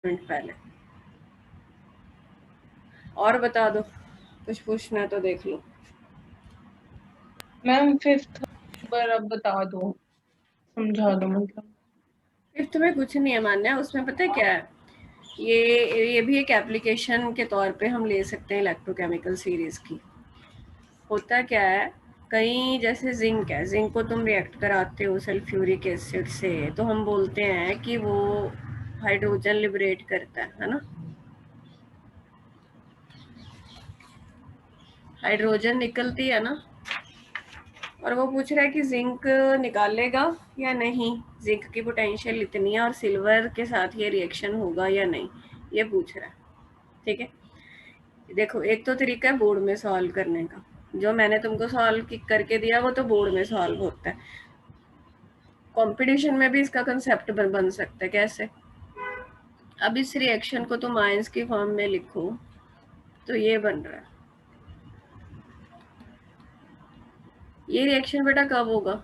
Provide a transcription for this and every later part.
Minute पहले। और बता दो, कुछ पूछना है तो देख लो। मैम फिफ्थ पर अब बता दो, समझा दो मतलब। फिफ्थ में कुछ नहीं है मान्या, उसमें पता है क्या है, ये भी एक एप्लीकेशन के तौर पे हम ले सकते हैं इलेक्ट्रोकेमिकल सीरीज की। होता क्या है, कहीं जैसे जिंक है, जिंक को तुम रिएक्ट कराते हो सल्फ्यूरिक एसिड से, तो हम बोलते हैं कि वो हाइड्रोजन लिबरेट करता है ना। हाइड्रोजन निकलती है ना, और वो पूछ रहा है कि जिंक निकालेगा या नहीं, जिंक की पोटेंशियल इतनी है और सिल्वर के साथ ये रिएक्शन होगा या नहीं, ये पूछ रहा है। ठीक है, देखो एक तो तरीका है बोर्ड में सॉल्व करने का, जो मैंने तुमको सॉल्व करके दिया वो तो बोर्ड में सॉल्व होता है। कंपटीशन में भी इसका कंसेप्ट बन सकता है। कैसे, अब इस रिएक्शन को तुम आयंस की फॉर्म में लिखो तो ये बन रहा है। ये रिएक्शन बेटा कब होगा,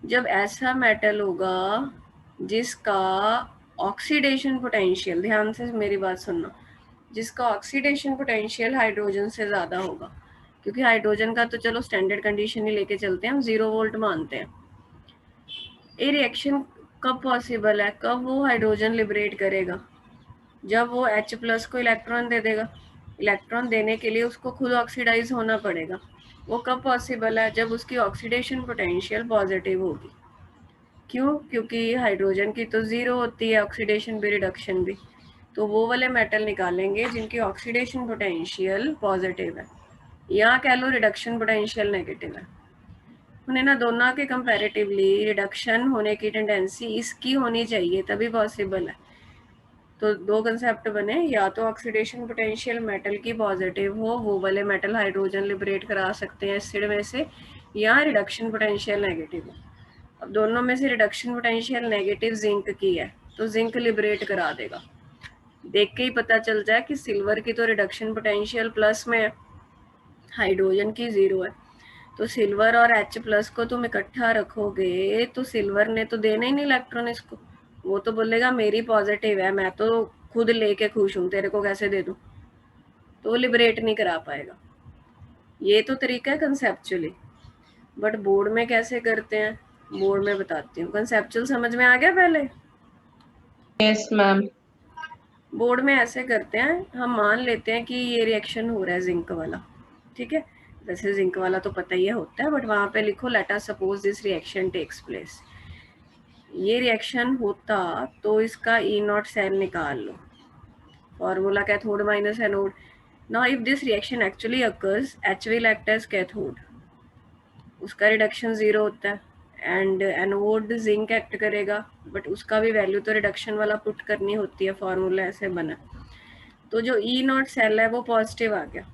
जब ऐसा मेटल होगा जिसका ऑक्सीडेशन पोटेंशियल, ध्यान से मेरी बात सुनना, जिसका ऑक्सीडेशन पोटेंशियल हाइड्रोजन से ज़्यादा होगा। क्योंकि हाइड्रोजन का तो चलो स्टैंडर्ड कंडीशन ही लेके चलते हैं, हम 0 वोल्ट मानते हैं। ये रिएक्शन कब पॉसिबल है, कब वो हाइड्रोजन लिबरेट करेगा, जब वो H+ को इलेक्ट्रॉन दे देगा। इलेक्ट्रॉन देने के लिए उसको खुद ऑक्सीडाइज होना पड़ेगा। वो कब पॉसिबल है, जब उसकी ऑक्सीडेशन पोटेंशियल पॉजिटिव होगी। क्यों, क्योंकि हाइड्रोजन की तो 0 होती है ऑक्सीडेशन भी रिडक्शन भी। तो वो वाले मेटल निकालेंगे जिनकी ऑक्सीडेशन पोटेंशियल पॉजिटिव है, या कह लो रिडक्शन पोटेंशियल नेगेटिव है। उन्हें ना दोनों के कंपैरेटिवली रिडक्शन होने की टेंडेंसी इसकी होनी चाहिए, तभी पॉसिबल है। तो दो कंसेप्ट बने, या तो ऑक्सीडेशन पोटेंशियल मेटल की पॉजिटिव हो, वो वाले मेटल हाइड्रोजन लिबरेट करा सकते हैं एसिड में से, या रिडक्शन पोटेंशियल नेगेटिव हो। अब दोनों में से रिडक्शन पोटेंशियल नेगेटिव जिंक की है, तो जिंक लिबरेट करा देगा। देख के ही पता चल जाए कि सिल्वर की तो रिडक्शन पोटेंशियल प्लस में है, हाइड्रोजन की 0 है। तो सिल्वर और H+ को तुम इकट्ठा रखोगे तो सिल्वर ने तो देना ही नहीं इलेक्ट्रॉन इसको, वो तो बोलेगा मेरी पॉजिटिव है, मैं तो खुद लेके खुश हूँ, तेरे को कैसे दे दूँ, तो वो लिबरेट नहीं करा पाएगा। ये तो तरीका है कंसेप्चुअली, बट बोर्ड में कैसे करते हैं, बोर्ड में बताती हूँ। कंसेप्चुअल समझ में आ गया पहले। Yes ma'am. बोर्ड में ऐसे करते हैं, हम मान लेते हैं कि ये रिएक्शन हो रहा है जिंक वाला, ठीक है। वैसे जिंक वाला तो पता ही होता है, बट वहां पे लिखो let us suppose this reaction takes place. ये रिएक्शन होता तो इसका E0 सेल निकाल लो, formula cathode minus anode. Now if this reaction actually occurs, H will act as cathode, उसका रिडक्शन 0 होता है, एंड एनोड जिंक एक्ट करेगा, बट उसका भी वैल्यू तो रिडक्शन वाला पुट करनी होती है, फॉर्मूला ऐसे बना। तो जो E0 सेल है वो पॉजिटिव आ गया।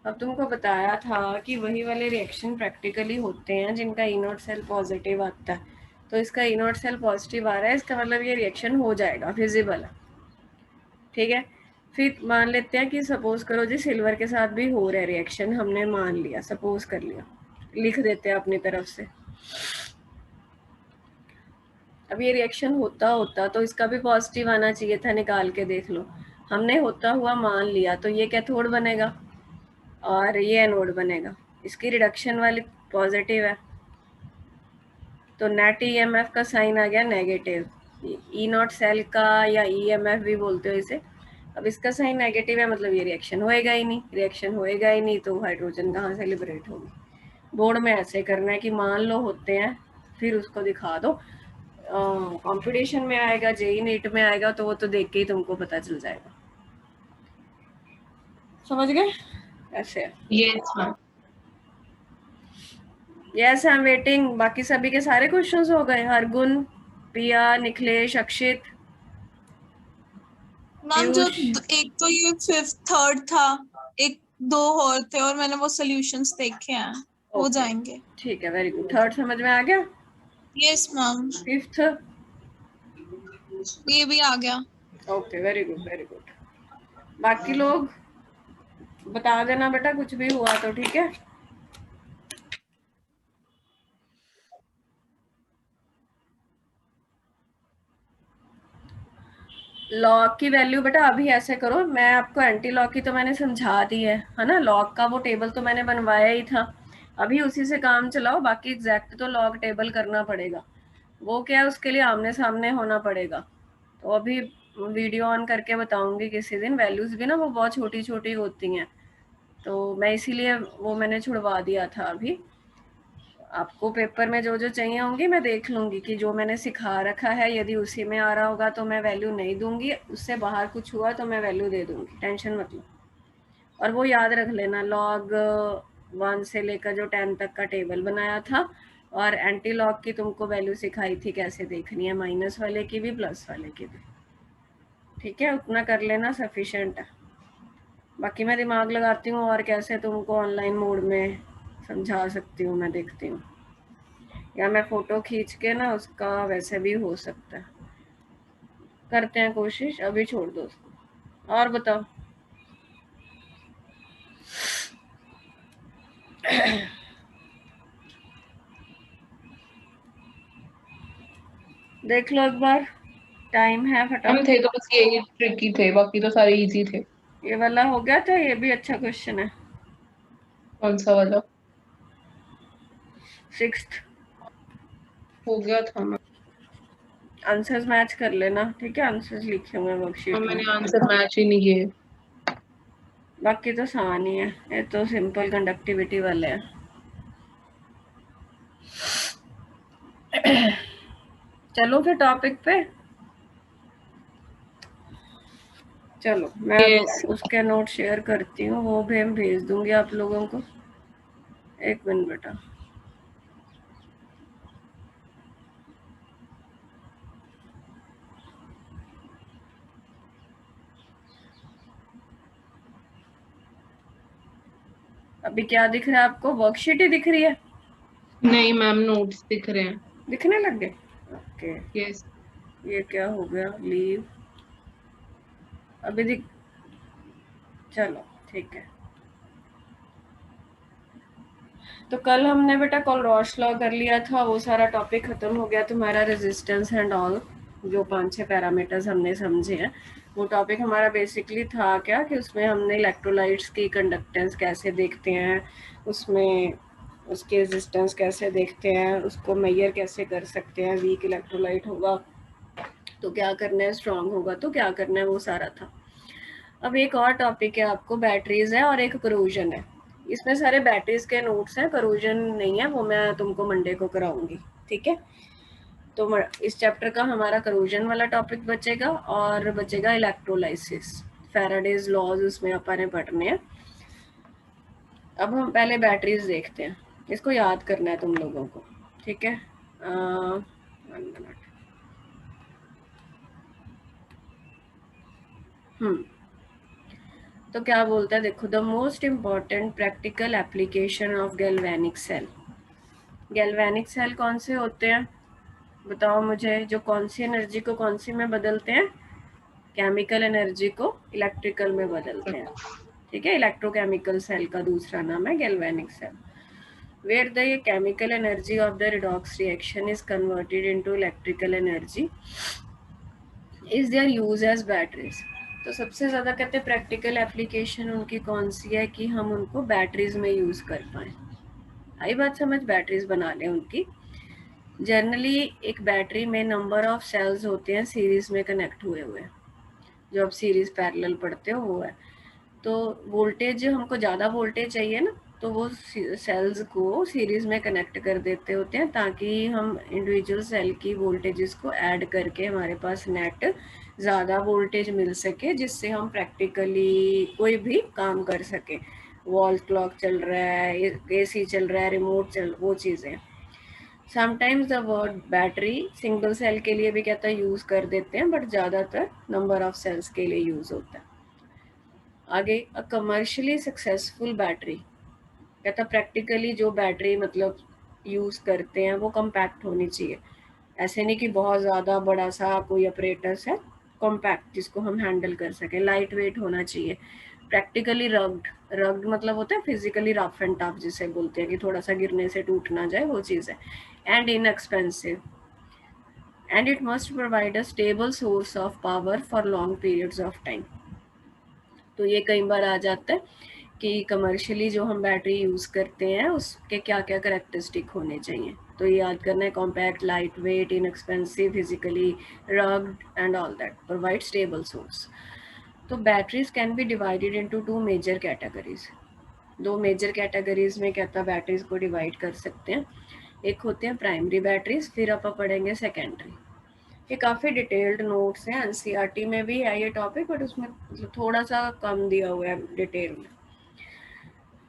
अब तुमको बताया था कि वही वाले रिएक्शन प्रैक्टिकली होते हैं जिनका E0 सेल पॉजिटिव आता है। तो इसका E0 सेल पॉजिटिव आ रहा है, इसका मतलब ये रिएक्शन हो जाएगा, फिजिबल है। ठीक है, फिर मान लेते हैं कि सपोज करो जी सिल्वर के साथ भी हो रहा है रिएक्शन, हमने मान लिया, सपोज कर लिया, लिख देते हैं अपनी तरफ से। अब ये रिएक्शन होता होता तो इसका भी पॉजिटिव आना चाहिए था, निकाल के देख लो। हमने होता हुआ मान लिया, तो ये कैथोड बनेगा और ये एनोड बनेगा, इसकी रिडक्शन वाली पॉजिटिव है, तो नेट ईएमएफ का साइन आ गया नेगेटिव। E0 सेल का या ईएमएफ भी बोलते हो इसे। अब इसका साइन नेगेटिव है, मतलब ये रिएक्शन होएगा ही नहीं, रिएक्शन होएगा ही नहीं तो हाइड्रोजन कहाँ से लिबरेट होगी। बोर्ड में ऐसे करना है कि मान लो होते हैं, फिर उसको दिखा दो। कंपटीशन में आएगा, जेई नीट में आएगा, तो वो तो देख के ही तुमको पता चल जाएगा। समझ गए, ऐसे है। Yes ma'am. Yes I am waiting. बाकी सभी के सारे क्वेश्चंस हो गए, हरगुन, पिया, निखिलेश, अक्षित, मैम जो पीयूष। एक तो ये फिफ्थ थर्ड था, एक दो और थे और मैंने वो सॉल्यूशंस देखे हैं, हो जाएंगे। ठीक है, वेरी गुड। थर्ड समझ में आ गया। यस मैम, फिफ्थ, ये भी आ गया। Okay, very good very good. बाकी लोग बता देना बेटा कुछ भी हुआ तो, ठीक है। लॉग की वैल्यू बेटा अभी ऐसे करो, मैं आपको एंटी लॉग की तो मैंने समझा दी है ना, लॉग का वो टेबल तो मैंने बनवाया ही था, अभी उसी से काम चलाओ, बाकी एग्जैक्ट तो लॉग टेबल करना पड़ेगा, वो क्या है उसके लिए आमने सामने होना पड़ेगा। तो अभी वीडियो ऑन करके बताऊंगी किसी दिन, वैल्यूज भी ना वो बहुत छोटी छोटी होती हैं, तो मैं इसीलिए वो मैंने छुड़वा दिया था। अभी आपको पेपर में जो जो चाहिए होंगी मैं देख लूंगी कि जो मैंने सिखा रखा है यदि उसी में आ रहा होगा तो मैं वैल्यू नहीं दूंगी, उससे बाहर कुछ हुआ तो मैं वैल्यू दे दूंगी, टेंशन मत लो। और वो याद रख लेना, लॉग 1 से लेकर जो 10 तक का टेबल बनाया था, और एंटी लॉग की तुमको वैल्यू सिखाई थी कैसे देखनी है, माइनस वाले की भी प्लस वाले की भी। ठीक है, उतना कर लेना सफिशिएंट है, बाकी मैं दिमाग लगाती हूँ और कैसे तुमको ऑनलाइन मोड में समझा सकती हूँ मैं देखती हूँ, या मैं फोटो खींच के ना उसका वैसे भी हो सकता है, करते हैं कोशिश, अभी छोड़ दो उसको। और बताओ देख लो एक बार, टाइम है हम फटाफट। थे तो बस यही ट्रिकी थे, बाकी तो सारे इजी थे। ये वाला हो गया था, ये भी अच्छा क्वेश्चन है। कौन सा वाला? 6th हो गया था मैं। आंसर्स मैच कर लेना, ठीक है, आंसर्स लिखे हुए और वर्कशीट में, मैंने आंसर मैच ही नहीं किए। बाकी तो आसान ही है, ये तो सिंपल कंडक्टिविटी वाले हैं। चलो फिर टॉपिक पे चलो, मैं यस। उसके नोट शेयर करती हूँ, वो भी हम भेज दूंगी आप लोगों को, एक मिनट बेटा। अभी क्या दिख रहा है आपको, वर्कशीट ही दिख रही है? नहीं मैम, नोट्स दिख रहे हैं। दिखने लग गए, ओके। यस। ये क्या हो गया, लीव, अभी दिख, चलो ठीक है। तो कल हमने बेटा कल रॉश लॉ कर लिया था, वो सारा टॉपिक खत्म हो गया तुम्हारा, रेजिस्टेंस एंड ऑल, जो 5-6 पैरामीटर्स हमने समझे हैं, वो टॉपिक हमारा बेसिकली था क्या कि उसमें हमने इलेक्ट्रोलाइट्स की कंडक्टेंस कैसे देखते हैं, उसमें उसके रेजिस्टेंस कैसे देखते हैं, उसको मेजर कैसे कर सकते हैं, वीक इलेक्ट्रोलाइट होगा तो क्या करना है, स्ट्रांग होगा तो क्या करना है, वो सारा था। अब एक और टॉपिक है आपको, बैटरीज है और एक करोजन है, इसमें सारे बैटरीज के नोट्स हैं, करोजन नहीं है, वो मैं तुमको मंडे को कराऊंगी, ठीक है। तो इस चैप्टर का हमारा करोजन वाला टॉपिक बचेगा, और बचेगा इलेक्ट्रोलाइसिस, फैराडेज लॉज उसमें अपन पढ़ने हैं। अब हम पहले बैटरीज देखते हैं, इसको याद करना है तुम लोगों को, ठीक है। 1 मिनट। तो क्या बोलता है देखो, the most important practical application of galvanic cell, galvanic cell कौन से होते हैं बताओ मुझे, जो कौन सी एनर्जी को कौन सी में बदलते हैं, केमिकल एनर्जी को इलेक्ट्रिकल में बदलते हैं, ठीक है। इलेक्ट्रोकेमिकल सेल का दूसरा नाम है galvanic cell, where the chemical energy of the redox reaction is converted into electrical energy is their use as batteries। तो सबसे ज़्यादा कहते हैं प्रैक्टिकल एप्लीकेशन उनकी कौन सी है कि हम उनको बैटरीज में यूज़ कर पाएँ, आई बात समझ, बैटरीज बना लें उनकी। जनरली एक बैटरी में नंबर ऑफ सेल्स होते हैं सीरीज में कनेक्ट हुए हुए, जो आप सीरीज पैरेलल पढ़ते हो वो है। तो वोल्टेज हमको ज़्यादा वोल्टेज चाहिए ना, तो वो सेल्स को सीरीज में कनेक्ट कर देते होते हैं ताकि हम इंडिविजुअल सेल की वोल्टेजेस को ऐड करके हमारे पास नेट ज़्यादा वोल्टेज मिल सके, जिससे हम प्रैक्टिकली कोई भी काम कर सके, वॉल क्लॉक चल रहा है, एसी चल रहा है, रिमोट चल, वो चीज़ें। Sometimes the word battery single cell के लिए भी कहता है यूज़ कर देते हैं, बट ज़्यादातर नंबर ऑफ सेल्स के लिए यूज़ होता है। आगे, अ कमर्शियली सक्सेसफुल बैटरी कहता प्रैक्टिकली जो बैटरी मतलब यूज़ करते हैं वो कम्पैक्ट होनी चाहिए, ऐसे नहीं कि बहुत ज़्यादा बड़ा सा कोई अपरेटस है, कॉम्पैक्ट जिसको हम हैंडल कर सकें, लाइट वेट होना चाहिए, प्रैक्टिकली रग्ड, रग्ड मतलब होता है फिजिकली रफ एंड टफ जिसे बोलते हैं कि थोड़ा सा गिरने से टूट ना जाए, वो चीज़ है, and inexpensive. and it must provide a stable source of power for long periods of time. तो ये कई बार आ जाता है कि कमर्शियली जो हम बैटरी यूज़ करते हैं उसके क्या क्या करेक्टरिस्टिक होने चाहिए, तो ये याद करना है। Compact, light weight, inexpensive, physically rugged and all that, provide stable source. तो batteries can be divided into two major categories. दो मेजर कैटेगरीज में कहता बैटरीज को डिवाइड कर सकते हैं। एक होते हैं प्राइमरी बैटरीज, फिर आप पढ़ेंगे सेकेंडरी। ये काफ़ी डिटेल्ड नोट्स हैं, एनसीईआरटी में भी है ये टॉपिक, बट उसमें मतलब थोड़ा सा कम दिया हुआ है डिटेल में।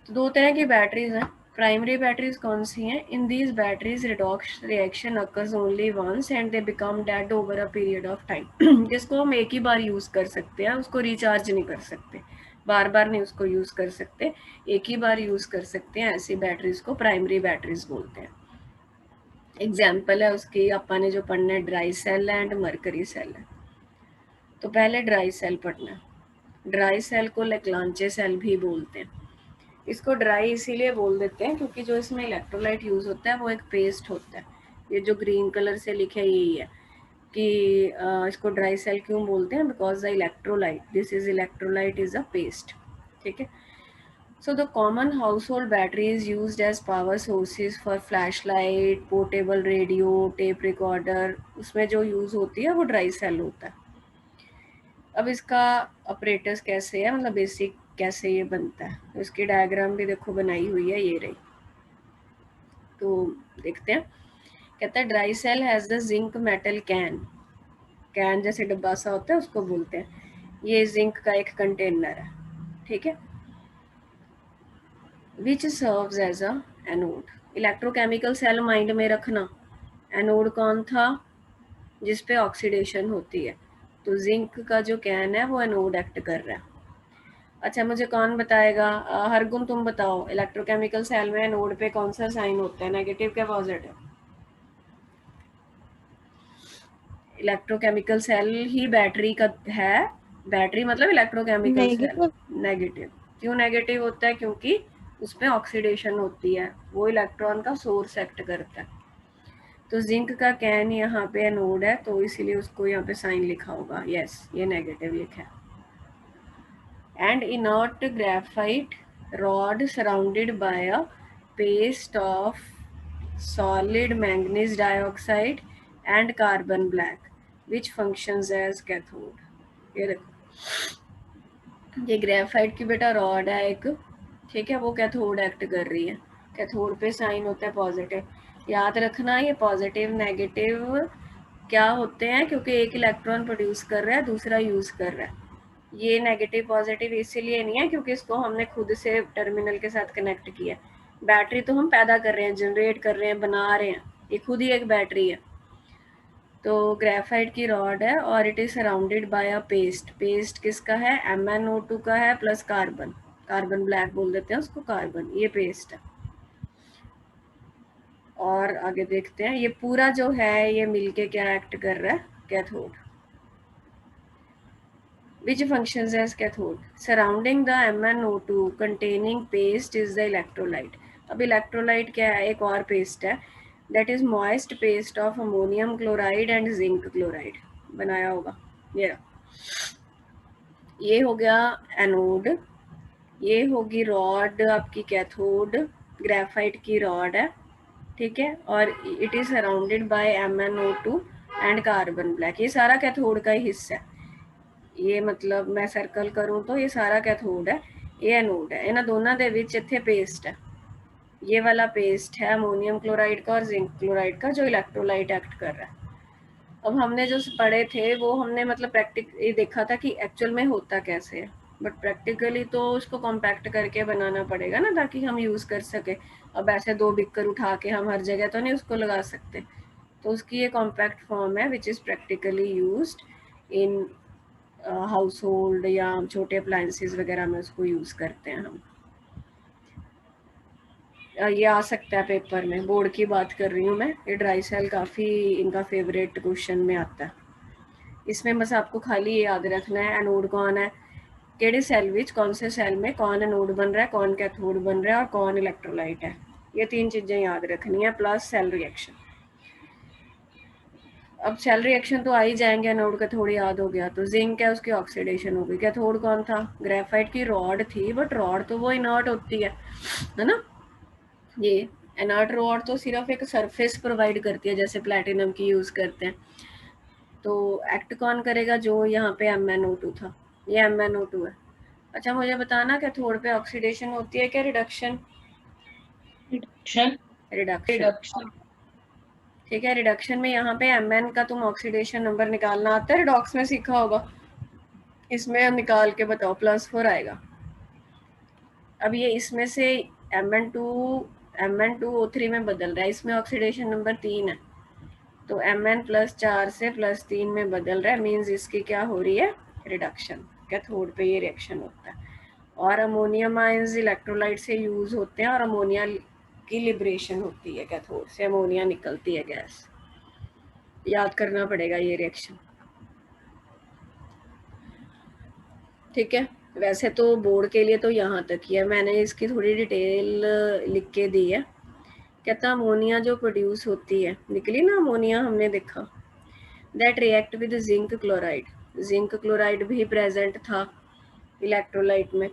तो दो तरह की बैटरीज हैं। प्राइमरी बैटरीज कौन सी हैं? In these batteries redox reaction occurs only once and they become dead over a period of time. जिसको हम एक ही बार यूज़ कर सकते हैं, उसको रिचार्ज नहीं कर सकते, बार बार नहीं उसको यूज़ कर सकते, एक ही बार यूज़ कर सकते हैं। ऐसी बैटरीज को प्राइमरी बैटरीज बोलते हैं। एग्जाम्पल है उसकी अपन ने जो पढ़ना है, dry cell and mercury cell है। तो पहले ड्राई सेल पढ़ना है। ड्राई सेल को लेक्लांचे सेल भी बोलते हैं। इसको ड्राई इसीलिए बोल देते हैं क्योंकि जो इसमें इलेक्ट्रोलाइट यूज़ होता है वो एक पेस्ट होता है। ये जो ग्रीन कलर से लिखे यही है कि इसको ड्राई सेल क्यों बोलते हैं, because the electrolyte, this is electrolyte is a paste. ठीक है। So the common household battery is used as power sources for flashlight, portable radio, tape recorder। उसमें जो यूज़ होती है वो ड्राई सेल होता है। अब इसका ऑपरेटर्स कैसे है, मतलब बेसिक कैसे ये बनता है, इसकी डायग्राम भी देखो बनाई हुई है, ये रही। तो देखते हैं। कहता है dry cell has the zinc metal can. Can जैसे डब्बा सा होता है उसको बोलते हैं। ये जिंक का एक कंटेनर है, ठीक है, which serves as an anode. Electrochemical cell mind में रखना। एनोड कौन था? जिस पे ऑक्सीडेशन होती है। तो जिंक का जो कैन है वो एनोड एक्ट कर रहा है। अच्छा, मुझे कौन बताएगा? हरगुन तुम बताओ, इलेक्ट्रोकेमिकल सेल में एनोड पे कौन सा साइन होता है, नेगेटिव क्या पॉजिटिव? इलेक्ट्रोकेमिकल सेल ही बैटरी का है। बैटरी मतलब इलेक्ट्रोकेमिकल सेल। नेगेटिव। क्यों नेगेटिव होता है? क्योंकि उसमें ऑक्सीडेशन होती है, वो इलेक्ट्रॉन का सोर्स एक्ट करता है। तो जिंक का कैन यहाँ पे एनोड है, तो इसीलिए उसको यहाँ पे साइन लिखा होगा। यस, ये नेगेटिव लिखा है। And inert graphite rod surrounded by a paste of solid manganese dioxide and carbon black which functions as cathode. ये देखो, ये ग्रेफाइट की बेटा रॉड है एक, ठीक है, वो कैथोड एक्ट कर रही है। कैथोड पे साइन होता है पॉजिटिव। याद रखना ये पॉजिटिव नेगेटिव क्या होते हैं, क्योंकि एक इलेक्ट्रॉन प्रोड्यूस कर रहा है, दूसरा यूज कर रहा है। ये नेगेटिव पॉजिटिव इसीलिए नहीं है क्योंकि इसको हमने खुद से टर्मिनल के साथ कनेक्ट किया। बैटरी तो हम पैदा कर रहे हैं, जनरेट कर रहे हैं, बना रहे हैं, ये खुद ही एक बैटरी है। तो ग्रेफाइट की रॉड है और it is surrounded by a paste. Paste किसका है? MnO2 का है प्लस कार्बन। कार्बन ब्लैक बोल देते हैं उसको, कार्बन, ये पेस्ट है। और आगे देखते हैं, ये पूरा जो है ये मिलके क्या एक्ट कर रहा है? Cathode. Which functions as cathode? Surrounding the MnO2 containing paste is the electrolyte। अब इलेक्ट्रोलाइट क्या है? एक और पेस्ट है, that is moist paste of ammonium chloride and zinc chloride। बनाया होगा ये हो गया एनोड, ये होगी रॉड आपकी कैथोड, ग्रेफाइट की रॉड है, ठीक है, और it is surrounded by MnO2 and carbon black. ये सारा कैथोड का ही हिस्सा है। ये मतलब मैं सर्कल करूं तो ये सारा कैथोड है, ये एनोड है। इन्हां दोनों दे विच इत्थे पेस्ट है, ये वाला पेस्ट है अमोनियम क्लोराइड का और जिंक क्लोराइड का, जो इलेक्ट्रोलाइट एक्ट कर रहा है। अब हमने जो पढ़े थे वो हमने मतलब ये देखा था कि एक्चुअल में होता कैसे है, बट प्रैक्टिकली तो उसको कॉम्पैक्ट करके बनाना पड़ेगा ना, ताकि हम यूज़ कर सके। अब ऐसे दो बिक्कर उठा के हम हर जगह तो नहीं उसको लगा सकते, तो उसकी ये कॉम्पैक्ट फॉर्म है which is practically used in house hold या छोटे अप्लायंसेस वगैरह में उसको यूज़ करते हैं हम। ये आ सकता है पेपर में, बोर्ड की बात कर रही हूँ मैं। ये ड्राई सेल काफ़ी इनका फेवरेट क्वेश्चन में आता है। इसमें बस आपको खाली ये याद रखना है एनोड कौन है, केड़े सेल विच, कौन से सेल में कौन एनोड बन रहा है, कौन कैथोड बन रहा है और कौन इलेक्ट्रोलाइट है। ये तीन चीज़ें याद रखनी है, प्लस सेल रिएक्शन। अब सेल रिएक्शन तो आ ही जाएंगे, एनोड का थोड़ी याद हो गया। तो जिंक है, उसकी ऑक्सीडेशन हो गई। कैथोड कौन था? ग्रेफाइट की रॉड थी, बट रॉड तो वो इनर्ट होती है ना। ये इनर्ट रॉड तो सिर्फ एक सरफेस प्रोवाइड करती है, जैसे प्लेटिनम की यूज करते हैं। तो एक्ट कौन करेगा? जो यहाँ पे MnO2 था, ये MnO2 है। अच्छा मुझे बताना, कैथोड पे ऑक्सीडेशन होती है क्या रिडक्शन? रिडक्शन। Reduction, reduction. ठीक है। रिडक्शन में यहाँ पे Mn का तुम ऑक्सीडेशन नंबर निकालना आता है, रिडॉक्स में सीखा होगा। इसमें निकाल के बताओ, +4 आएगा। अब ये इसमें से Mn2O3 में बदल रहा है, इसमें ऑक्सीडेशन नंबर 3 है, तो Mn +4 से +3 में बदल रहा है, मीन्स इसकी क्या हो रही है? रिडक्शन। कैथोड पे ये रिएक्शन होता है। और अमोनियम आयंस इलेक्ट्रोलाइट से यूज होते हैं, और अमोनिया की लिबरेशन होती है, कैथोड से अमोनिया निकलती है गैस। याद करना पड़ेगा ये रिएक्शन, ठीक है। वैसे तो बोर्ड के लिए तो यहाँ तक ही है, मैंने इसकी थोड़ी डिटेल लिख के दी है। कहता अमोनिया जो प्रोड्यूस होती है, निकली ना अमोनिया, हमने देखा, that react with zinc chloride. Zinc chloride भी प्रेजेंट था इलेक्ट्रोलाइट में।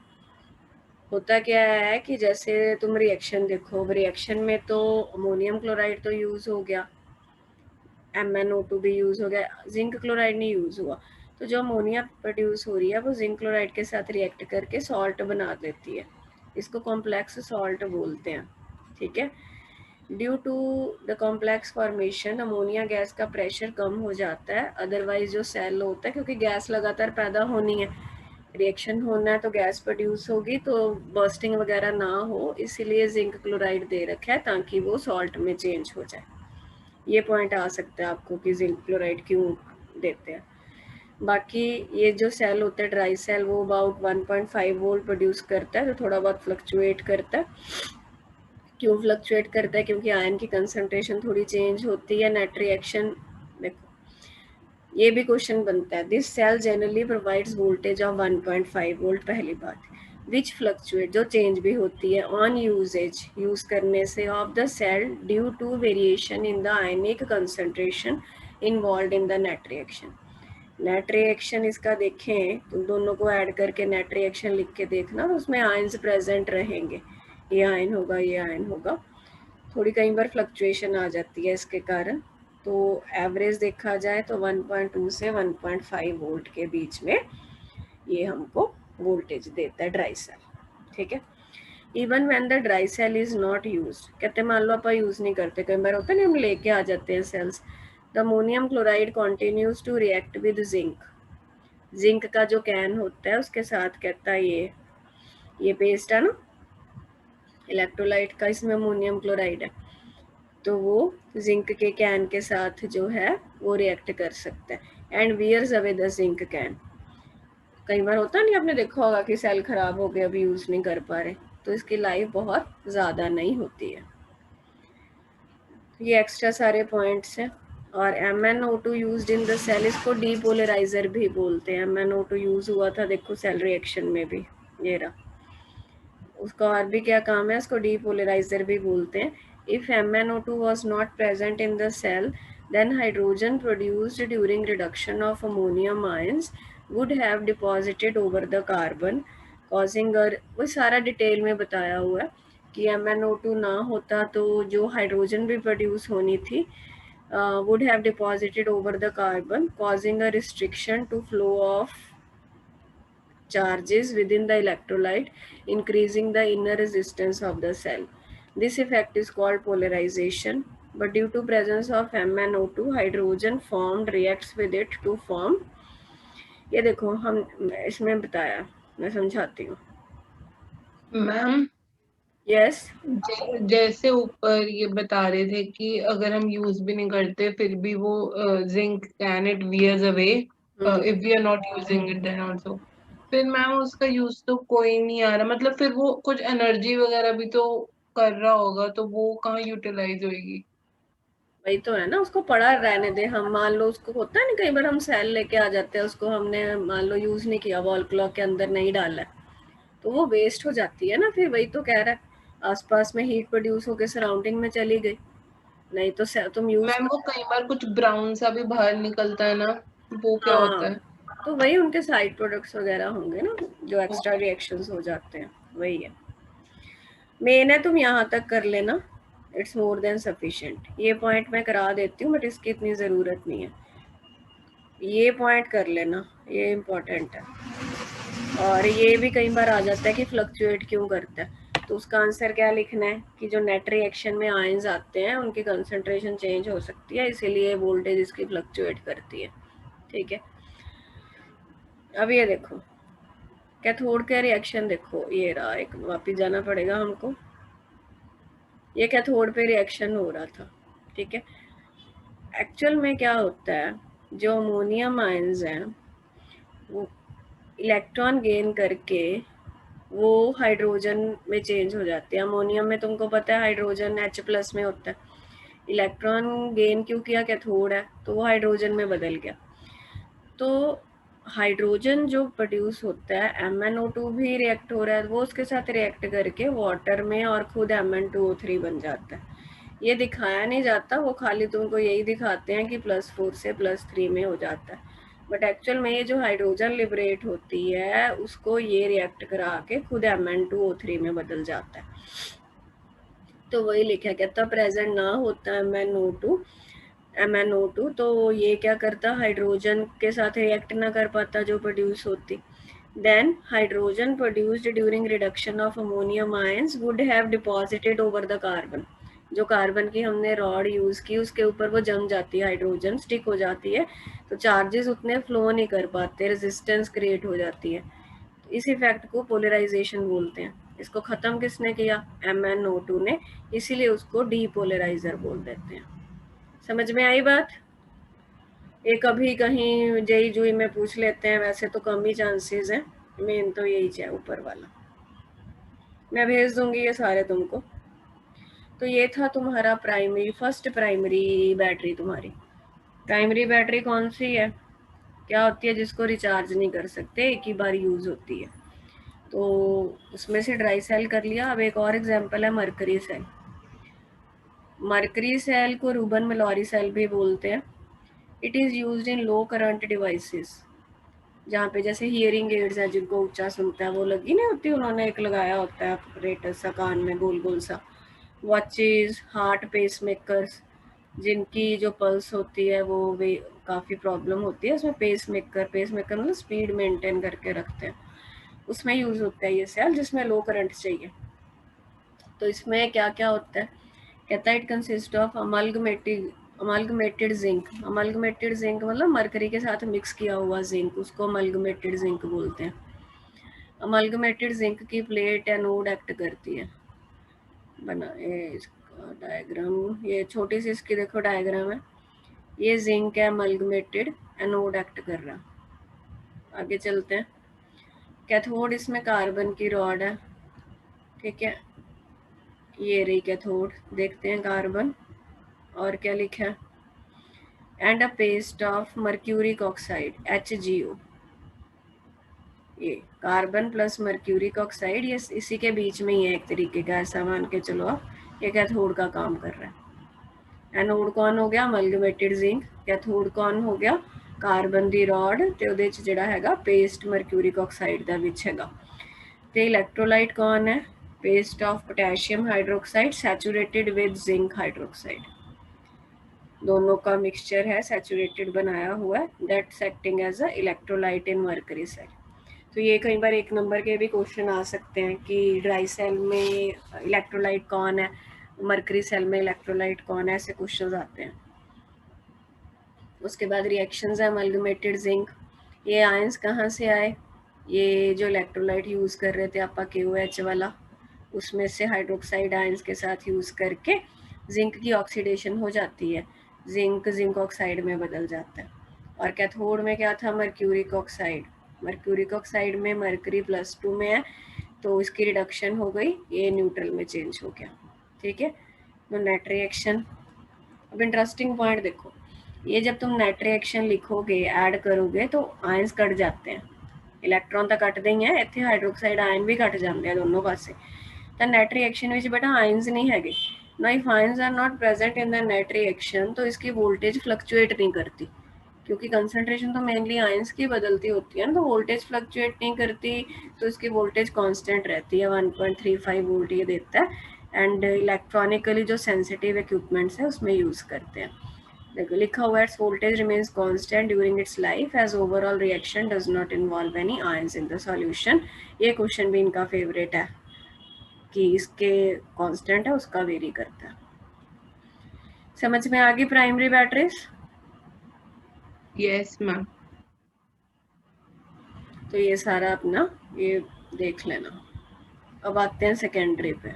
होता क्या है कि जैसे तुम रिएक्शन देखो, रिएक्शन में तो अमोनियम क्लोराइड तो यूज हो गया, MnO2 भी यूज हो गया, जिंक क्लोराइड नहीं यूज हुआ। तो जो अमोनिया प्रोड्यूस हो रही है वो जिंक क्लोराइड के साथ रिएक्ट करके सॉल्ट बना देती है, इसको कॉम्प्लेक्स सॉल्ट बोलते हैं, ठीक है। Due to the complex formation ammonia gas का प्रेशर कम हो जाता है, अदरवाइज जो सेल होता है, क्योंकि गैस लगातार पैदा होनी है, रिएक्शन होना है, तो गैस प्रोड्यूस होगी, तो बर्स्टिंग वगैरह ना हो, इसीलिए जिंक क्लोराइड दे रखा है ताकि वो सॉल्ट में चेंज हो जाए। ये पॉइंट आ सकता है आपको कि जिंक क्लोराइड क्यों देते हैं। बाकी ये जो सेल होता है ड्राई सेल, वो अबाउट 1.5 वोल्ट प्रोड्यूस करता है, तो थोड़ा बहुत फ्लक्चुएट करता है। क्यों फ्लक्चुएट करता है? क्योंकि आयन की कंसंट्रेशन थोड़ी चेंज होती है। नेट रिएक्शन देखो, ये भी क्वेश्चन बनता है, this cell generally provides voltage of 1.5 volt, पहली बात, विच फ्लक्चुएट, जो चेंज भी होती है ऑन यूजेज, यूज करने से, of the cell due to variation in the ionic concentration involve in the net reaction. Net reaction इसका देखें तो दोनों को ऐड करके नेट रिएक्शन लिख के देखना, तो उसमें आयंस प्रेजेंट रहेंगे, ये आयन होगा, ये आयन होगा, थोड़ी कई बार फ्लक्चुएशन आ जाती है इसके कारण। तो एवरेज देखा जाए तो 1.2 से 1.5 वोल्ट के बीच में ये हमको वोल्टेज देता है ड्राई सेल, ठीक है। Even when the dry cell is not used, कहते मान लो आप यूज नहीं करते, कई बार होता है ना हम लेके आ जाते हैं cells, the ammonium chloride continues to react with zinc. Zinc का जो कैन होता है उसके साथ, कहता है ये पेस्ट है ना इलेक्ट्रोलाइट का, इसमें अमोनियम क्लोराइड है, तो वो जिंक के कैन के साथ जो है वो रिएक्ट कर सकता है। And wears away the zinc can. कई बार होता नहीं, आपने देखा होगा कि सेल खराब हो गया, अभी यूज नहीं कर पा रहे, तो इसकी लाइफ बहुत ज़्यादा नहीं होती है। ये एक्स्ट्रा सारे पॉइंट्स हैं। और MnO2 used in the cell, इसको डीपोलराइजर भी बोलते हैं। MnO2 यूज हुआ था देखो सेल रिएक्शन में भी, ये रहा, उसका और भी क्या काम है, उसको डीपोलराइजर भी बोलते हैं। If MnO2 was not present in the cell, then hydrogen produced during reduction of ammonium ions would have deposited over the carbon, causing a, वो सारा डिटेल में बताया हुआ है कि MnO2 ना होता तो जो हाइड्रोजन भी प्रोड्यूस होनी थी would have deposited over the carbon, causing a restriction to flow of charges within the electrolyte, increasing the inner resistance of the cell. This effect is called polarization, but due to presence of MnO2, hydrogen formed reacts with it to form, ये देखो हम इसमें बताया, मैं समझाती हूँ। Ma'am yes, जैसे ऊपर ये बता रहे थे कि अगर हम यूज भी नहीं करते फिर भी वो zinc can it wears away if we are not using it then also, फिर मैम उसका यूज तो कोई नहीं आ रहा, मतलब फिर वो कुछ एनर्जी वगैरह भी तो कर रहा होगा, तो वो कहाँ यूटिलाइज होएगी? वही तो है ना, उसको पड़ा रहने दे। हम मान लो उसको होता है ना, कई बार हम सेल लेके आ जाते हैं, उसको हमने मान लो यूज नहीं किया, वॉल क्लॉक के अंदर नहीं डाला है, तो वो वेस्ट हो जाती है ना। फिर वही तो कह रहा है, आसपास में हीट प्रोड्यूस होकर सराउंडिंग में चली गई, नहीं तो तुम यूज मैम वो कई बार कुछ ब्राउन सा भी बाहर निकलता है ना, वो क्या होता है? तो वही उनके साइड प्रोडक्ट्स वगैरह होंगे ना, जो एक्स्ट्रा रिएक्शंस हो जाते हैं, वही है। मेन है तुम यहाँ तक कर लेना, इट्स मोर देन सफिशिएंट। ये पॉइंट मैं करा देती हूँ बट इसकी इतनी ज़रूरत नहीं है, ये पॉइंट कर लेना, ये इम्पोर्टेंट है। और ये भी कई बार आ जाता है कि फ्लक्चुएट क्यों करता है, तो उसका आंसर क्या लिखना है कि जो नेट रिएक्शन में आयंस आते हैं उनकी कंसंट्रेशन चेंज हो सकती है, इसीलिए वोल्टेज इसकी फ्लक्चुएट करती है। ठीक है, अब ये देखो कैथोड का रिएक्शन देखो, ये रहा, एक वापिस जाना पड़ेगा हमको। ये कैथोड पे रिएक्शन हो रहा था, ठीक है। एक्चुअल में क्या होता है, जो अमोनियम आयंस हैं वो इलेक्ट्रॉन गेन करके वो हाइड्रोजन में चेंज हो जाते हैं। अमोनियम में तुमको पता है हाइड्रोजन H+ में होता है, इलेक्ट्रॉन गेन क्यों किया, कैथोड है तो वो हाइड्रोजन में बदल गया। तो हाइड्रोजन जो प्रोड्यूस होता है, MnO2 भी रिएक्ट हो रहा है, वो उसके साथ रिएक्ट करके वाटर में और खुद Mn2O3 बन जाता है। ये दिखाया नहीं जाता, वो खाली तुमको यही दिखाते हैं कि +4 से +3 में हो जाता है, बट एक्चुअल में ये जो हाइड्रोजन लिबरेट होती है उसको ये रिएक्ट करा के खुद Mn2O3 में बदल जाता है। तो वही लिखा कहता प्रेजेंट ना होता MnO2 तो ये क्या करता, हाइड्रोजन के साथ रिएक्ट ना कर पाता जो प्रोड्यूस होती। Then hydrogen produced during reduction of ammonium ions would have deposited over the carbon. जो कार्बन की हमने रॉड यूज की उसके ऊपर वो जम जाती है, हाइड्रोजन स्टिक हो जाती है, तो चार्जेस उतने फ्लो नहीं कर पाते, रेजिस्टेंस क्रिएट हो जाती है। इस इफेक्ट को पोलराइजेशन बोलते हैं। इसको खत्म किसने किया, MnO2 ने, इसीलिए उसको डीपोलराइजर बोल देते हैं। समझ में आई बात? ये कभी कहीं जेई जुई में पूछ लेते हैं, वैसे तो कम ही चांसेस हैं, मेन तो यही है ऊपर वाला। मैं भेज दूंगी ये सारे तुमको। तो ये था तुम्हारा फर्स्ट प्राइमरी बैटरी। तुम्हारी प्राइमरी बैटरी कौन सी है, क्या होती है, जिसको रिचार्ज नहीं कर सकते, एक ही बार यूज होती है। तो उसमें से ड्राई सेल कर लिया। अब एक और एग्जांपल है मरकरी सेल। मरकरी सेल को रूबन मलोरी सेल भी बोलते हैं। It is used in low current devices, जहाँ पे जैसे हियरिंग एड्स है, जिनको ऊंचा सुनता है वो लगी नहीं होती, उन्होंने एक लगाया होता है ऑपरेटस सा कान में गोल गोल सा। वॉचेस, हार्ट पेस मेकर्स, जिनकी जो पल्स होती है वो वे काफ़ी प्रॉब्लम होती है, उसमें पेस मेकर मतलब स्पीड मेंटेन करके रखते हैं, उसमें यूज़ होता है ये सेल, जिसमें लो करंट चाहिए। तो इसमें क्या क्या होता है, कहता है it consist of amalgamated zinc. Amalgamated zinc मतलब मरकरी के साथ मिक्स किया हुआ जिंक, उसको अमलगमेटेड जिंक बोलते हैं। अमलगमेटेड जिंक की प्लेट एनोड एक्ट करती है। बना इसका डायग्राम, ये छोटी सी इसकी देखो डायग्राम है, ये जिंक है अमलगमेटेड, एनोड एक्ट कर रहा। आगे चलते हैं। कैथोड इसमें कार्बन की रॉड है, ठीक है, ये रही कैथोड, देखते हैं कार्बन, और क्या लिखा है, and a paste of mercuric oxide HgO। ये कार्बन प्लस मर्क्यूरिक ऑक्साइड, ये इसी के बीच में ही है एक तरीके का, ऐसा मान के चलो आप, ये कैथोड का काम कर रहा है। एनोड कौन हो गया, अमलगमेटेड जिंक। कैथोड कौन हो गया, कार्बन दी रॉड ते ਉਹਦੇ ਚ ਜਿਹੜਾ ਹੈਗਾ पेस्ट मर्क्यूरिक ऑक्साइड ਦਾ ਵਿੱਚ ਹੈਗਾ। ਤੇ इलेक्ट्रोलाइट कौन है, paste of potassium hydroxide saturated with zinc hydroxide, दोनों का मिक्सचर है, सैचुरेटेड बनाया हुआ है, that's acting as a electrolyte in mercury cell. तो ये कई बार 1 नंबर के भी क्वेश्चन आ सकते हैं कि ड्राई सेल में इलेक्ट्रोलाइट कौन है, मरकरी सेल में इलेक्ट्रोलाइट कौन है, ऐसे क्वेश्चन आते हैं। उसके बाद रिएक्शंस है अमलगमेटेड जिंक। ये आयंस कहाँ से आए, ये जो इलेक्ट्रोलाइट यूज़ कर रहे थे आप KOH वाला, उसमें से हाइड्रोक्साइड आयंस के साथ यूज़ करके जिंक की ऑक्सीडेशन हो जाती है, जिंक ऑक्साइड में बदल जाता है। और कैथोड में क्या था, मर्क्यूरिक ऑक्साइड। मर्क्यूरिक ऑक्साइड में मरकरी +2 में है, तो इसकी रिडक्शन हो गई, ये न्यूट्रल में चेंज हो गया, ठीक है। तो नेट रिएक्शन, अब इंटरेस्टिंग पॉइंट देखो, ये जब तुम नेट रिएक्शन लिखोगे, ऐड करोगे तो आयंस कट जाते हैं, इलेक्ट्रॉन तो कटते ही हैं, इतने हाइड्रोक्साइड आयन भी कट जाते हैं दोनों पासे। तो नेट रिएक्शन में बेटा आयंस नहीं है, ना if ions are not present in the net reaction, तो इसकी वोल्टेज फ्लक्चुएट नहीं करती, क्योंकि कंसंट्रेशन तो मेनली आयंस की बदलती होती है ना, तो वोल्टेज फ्लक्चुएट नहीं करती, तो इसकी वोल्टेज कांस्टेंट रहती है, 1.35 वोल्ट ये देता है। एंड इलेक्ट्रॉनिकली जो सेंसिटिव इक्विपमेंट्स है उसमें यूज करते हैं। देखो लिखा हुआ है voltage remains constant during its life as overall reaction does not involve any ions in the solution. ये क्वेश्चन भी इनका फेवरेट है कि इसके कांस्टेंट है उसका वेरी करता है। समझ में आ गई प्राइमरी बैटरीज? Yes ma'am. तो ये सारा अपना ये देख लेना। अब आते हैं सेकेंडरी पे।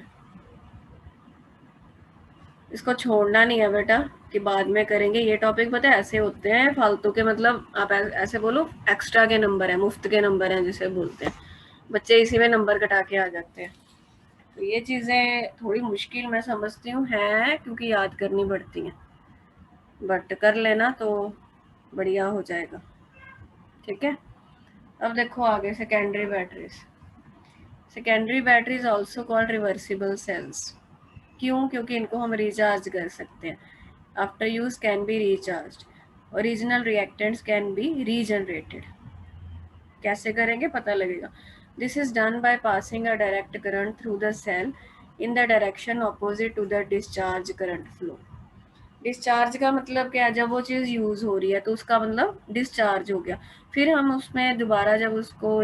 इसको छोड़ना नहीं है बेटा कि बाद में करेंगे। ये टॉपिक पता है ऐसे होते हैं फालतू के, मतलब आप ऐसे बोलो एक्स्ट्रा के नंबर है, मुफ्त के नंबर हैं जिसे बोलते हैं, बच्चे इसी में नंबर कटा के आ जाते हैं। तो ये चीज़ें थोड़ी मुश्किल मैं समझती हूँ है, क्योंकि याद करनी पड़ती हैं, बट कर लेना तो बढ़िया हो जाएगा। ठीक है, अब देखो आगे secondary batteries. Secondary batteries also called reversible cells. क्यों? क्योंकि इनको हम रिचार्ज कर सकते हैं। After use can be recharge. Original reactants can be regenerated. कैसे करेंगे पता लगेगा। This is done by passing a direct current through the cell in the direction opposite to the discharge current flow. Discharge का मतलब क्या है? जब वो चीज़ यूज़ हो रही है तो उसका मतलब डिस्चार्ज हो गया, फिर हम उसमें दोबारा जब उसको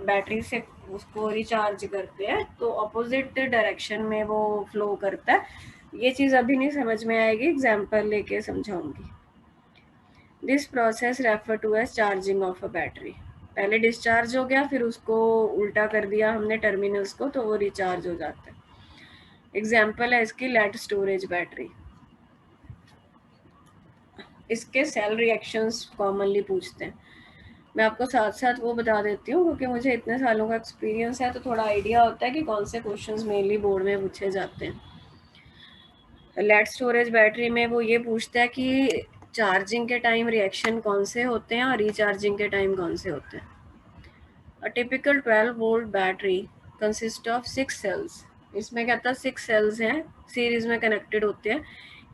बैटरी से उसको रिचार्ज करते हैं तो अपोजिट डायरेक्शन में वो फ्लो करता है। ये चीज़ अभी नहीं समझ में आएगी, एग्जाम्पल लेके समझाऊंगी। This process refer to as charging of a battery. पहले डिस्चार्ज हो गया, फिर उसको उल्टा कर दिया हमने टर्मिनल्स को, तो वो रिचार्ज हो जाता है। एग्जाम्पल है इसकी लेड स्टोरेज बैटरी। इसके सेल रिएक्शंस कॉमनली पूछते हैं। मैं आपको साथ साथ वो बता देती हूँ, क्योंकि मुझे इतने सालों का एक्सपीरियंस है तो थोड़ा आइडिया होता है कि कौन से क्वेश्चंस मेनली बोर्ड में पूछे जाते हैं। लेड स्टोरेज बैटरी में वो ये पूछता है कि चार्जिंग के टाइम रिएक्शन कौन से होते हैं और रिचार्जिंग के टाइम कौन से होते हैं। A typical 12 volt battery consist of 6 cells. इसमें कहता है 6 सेल्स हैं, सीरीज में कनेक्टेड होते हैं।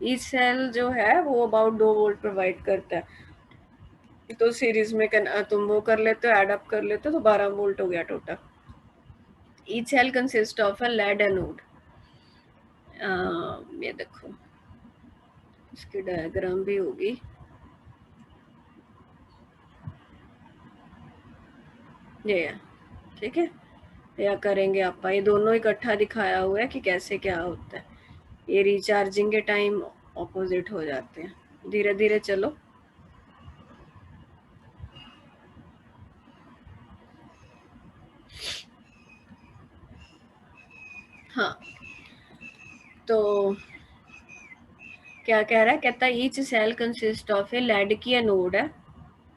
ईच सेल जो है वो अबाउट 2 वोल्ट प्रोवाइड करता है। तो सीरीज में तुम वो कर लेते हो, एड अप कर लेते हो, तो 12 वोल्ट हो गया total. Each cell consist of a lead anode. ये देखो इसकी डायग्राम भी होगी। ये ठीक है, या करेंगे आप, ये दोनों इकट्ठा दिखाया हुआ है कि कैसे क्या होता है। ये रिचार्जिंग के टाइम ऑपोजिट हो जाते हैं। धीरे धीरे चलो। हाँ, तो क्या कह रहा है? कहता है each cell consist of a lead की एनोड है।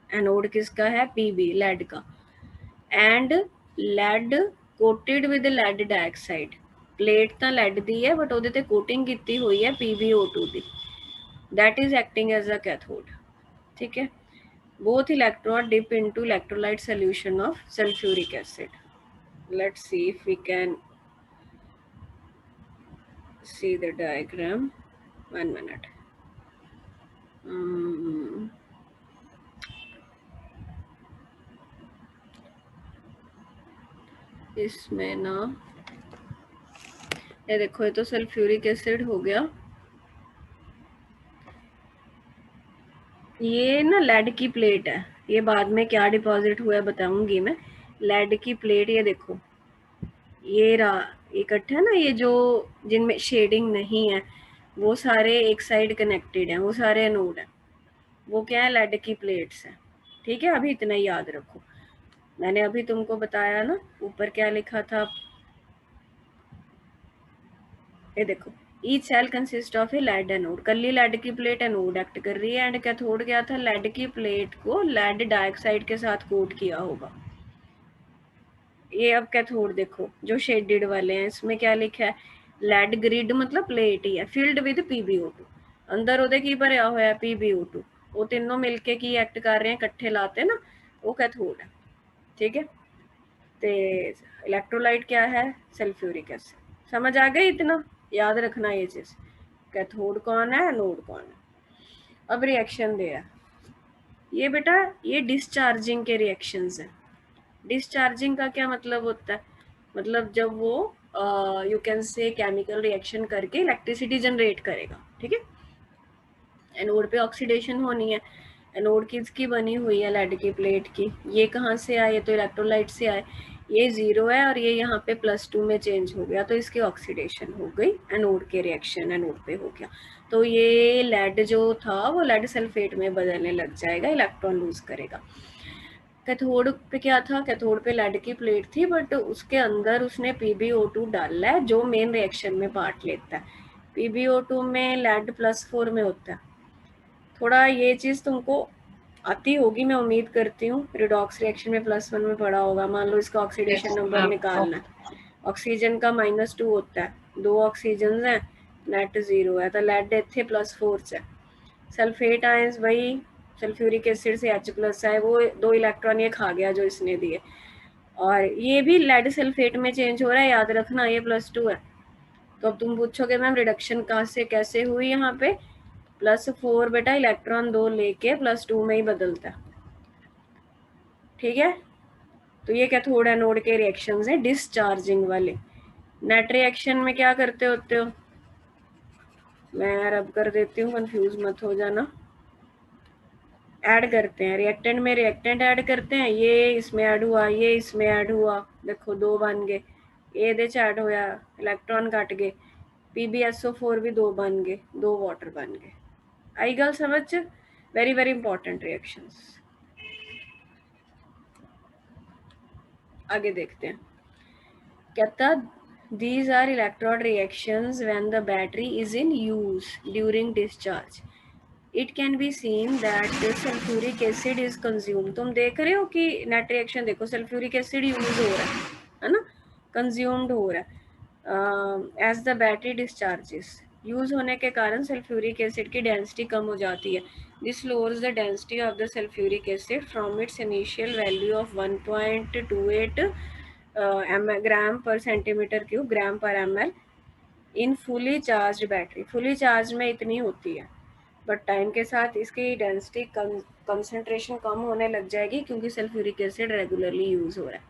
एनोड किसका है? पीबी, लेड का। And lead coated with lead dioxide. Plate ਤਾਂ ਲੈਡ ਦੀ ਹੈ ਬਟ ਉਹਦੇ ਤੇ ਕੋਟਿੰਗ ਕੀਤੀ ਹੋਈ ਹੈ PbO2 ਦੀ। That is acting as a cathode. ठीक है, both electrode dip into electrolyte solution of sulfuric acid. Let's see if we can see the diagram. 1 minute. इसमें ना ये देखो, ये तो सल्फ्यूरिक एसिड हो गया। ये ना लेड की प्लेट है, ये बाद में क्या डिपॉजिट हुआ है बताऊंगी मैं। लेड की प्लेट ये देखो, ये रहा इकट्ठा है ना, ये जो जिनमें शेडिंग नहीं है वो सारे एक साइड कनेक्टेड हैं, वो सारे एनोड हैं। वो क्या है? लेड की प्लेट्स हैं। ठीक है, अभी इतना ही याद रखो। मैंने अभी तुमको बताया ना ऊपर क्या लिखा था, ये देखो each cell consist of a lead anode. कल्ली लेड की प्लेट एनोड एक्ट कर रही है, एंड कैथोड क्या था? लेड की प्लेट को लेड डाइऑक्साइड के साथ कोट किया होगा। ये अब कैथोड देखो जो शेडेड वाले हैं, इसमें क्या लिखा है? लेड ग्रिड मतलब प्लेट ही है, फिल्ड विद PbO2। अंदर ਉਹਦੇ ਕੀ ਭਰਿਆ ਹੋਇਆ? PbO2। वो तीनों मिलके की एक्ट कर रहे हैं, इकट्ठे लाते ना, वो कैथोड है। ठीक है, तो इलेक्ट्रोलाइट क्या है? Sulphuric acid. समझ आ गई? इतना याद रखना ये चीज। कैथोड कौन है, एनोड कौन है। अब रिएक्शन दे है ये बेटा, ये डिस्चार्जिंग के रिएक्शंस हैं। डिस्चार्जिंग का क्या मतलब होता है, मतलब जब वो you can say chemical reaction करके इलेक्ट्रिसिटी जनरेट करेगा, ठीक है। एनोड पे ऑक्सीडेशन होनी है, एनोड किसकी बनी हुई है, लेड की प्लेट की। ये कहाँ से आए, तो इलेक्ट्रोलाइट से आए। ये 0 है और ये यहाँ पे +2 में चेंज हो गया, तो इसकी ऑक्सीडेशन हो गई, एनोड के रिएक्शन एनोड पे हो गया। तो ये लेड जो था वो लेड सल्फेट में बदलने लग जाएगा, इलेक्ट्रॉन लूज करेगा। कैथोड पे क्या था, कैथोड पे लेड की प्लेट थी, बट उसके अंदर उसने PbO2 डाला है जो मेन रिएक्शन में पार्ट लेता है। PbO2 में लेड +4 में होता है। थोड़ा ये चीज़ तुमको आती होगी, मैं उम्मीद करती हूँ। रिडॉक्स रिएक्शन में +1 में पढ़ा होगा। मान लो इसका ऑक्सीडेशन नंबर निकालना है, ऑक्सीजन का -2 होता है, 2 ऑक्सीजन हैं, नेट 0 है, तो लेड इतने +4 से। सल्फेट आयंस वही सल्फ्यूरिक एसिड से H+ है, वो 2 इलेक्ट्रॉन ये खा गया जो इसने दिए, और ये भी लेड सल्फेट में चेंज हो रहा है, याद रखना ये +2 है। तो अब तुम पूछोगे मैम रिडक्शन कहाँ से कैसे हुई, यहाँ पे +4 बेटा इलेक्ट्रॉन 2 लेके +2 में ही बदलता है, ठीक है। तो ये कैथोड एनोड के रिएक्शंस हैं डिस्चार्जिंग वाले। नेट रिएक्शन में क्या करते होते हो, मैं रब कर देती हूँ, कंफ्यूज मत हो जाना। ऐड करते हैं, रिएक्टेंट में रिएक्टेंट ऐड करते हैं, ये इसमें ऐड हुआ, ये इसमें ऐड हुआ, देखो 2 बन गए, ये दे ऐड होया, इलेक्ट्रॉन कट गए, PbSO4 भी 2 बन गए, 2 वाटर बन गए। आई गल समझ, वेरी वेरी इंपॉर्टेंट रिएक्शंस। आगे देखते हैं, कहता these are electrode reactions when the battery is in use during discharge. It can be seen that sulfuric acid is consumed. तुम देख रहे हो कि नेट रिएक्शन देखो, सल्फ्यूरिक एसिड यूज हो रहा है ना, कंज्यूम्ड हो रहा है as the battery discharges. Use होने के कारण सल्फ्यूरिक एसिड की डेंसिटी कम हो जाती है। This lowers the density of the sulphuric acid from its initial value of 1.28 gram per centimetre cube, gram per ml in fully charge battery. Fully charge में इतनी होती है, बट टाइम के साथ इसकी डेंसिटी कंसंट्रेशन कम होने लग जाएगी क्योंकि सल्फ्यूरिक एसिड रेगुलरली यूज हो रहा है।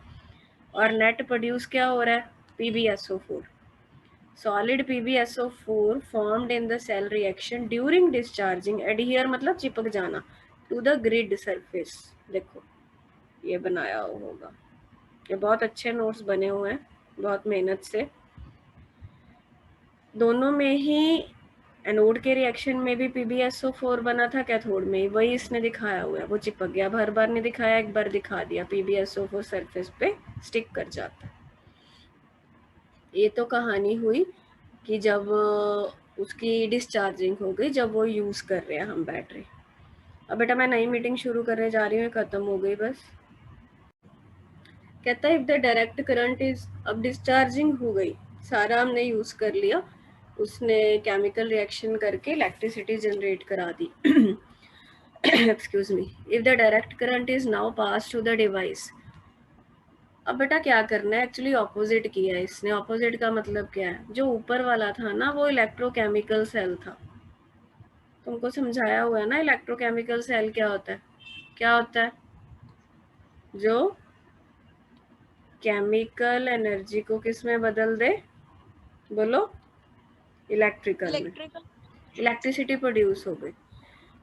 और नेट प्रोड्यूस क्या हो रहा है, PbSO4, solid PbSO4 formed in the cell reaction during discharging. Adhere मतलब चिपक जाना, टू द ग्रिड सरफेस। देखो ये बनाया होगा, ये बहुत अच्छे नोट्स बने हुए हैं, बहुत मेहनत से। दोनों में ही, एनोड के रिएक्शन में भी PbSO4 बना था, कैथोड में ही वही इसने दिखाया हुआ है, वो चिपक गया। हर बार नहीं दिखाया, एक बार दिखा दिया, PbSO4 सरफेस पे स्टिक कर जाता है। ये तो कहानी हुई कि जब उसकी डिस्चार्जिंग हो गई, जब वो यूज कर रहे हैं हम बैटरी। अब बेटा मैं नई मीटिंग शुरू करने जा रही हूँ, खत्म हो गई बस। कहता है if the direct current is, अब डिस्चार्जिंग हो गई, सारा हमने यूज कर लिया, उसने केमिकल रिएक्शन करके इलेक्ट्रिसिटी जनरेट करा दी। Excuse me, if the direct current is now pass to the device. अब बेटा क्या करना है, एक्चुअली ऑपोजिट किया है इसने। ऑपोजिट का मतलब क्या है, जो ऊपर वाला था ना वो इलेक्ट्रोकेमिकल सेल था, तुमको समझाया हुआ है ना इलेक्ट्रोकेमिकल सेल क्या होता है। क्या होता है, जो केमिकल एनर्जी को किस में बदल दे, बोलो, इलेक्ट्रिकल में, इलेक्ट्रिसिटी प्रोड्यूस हो गई।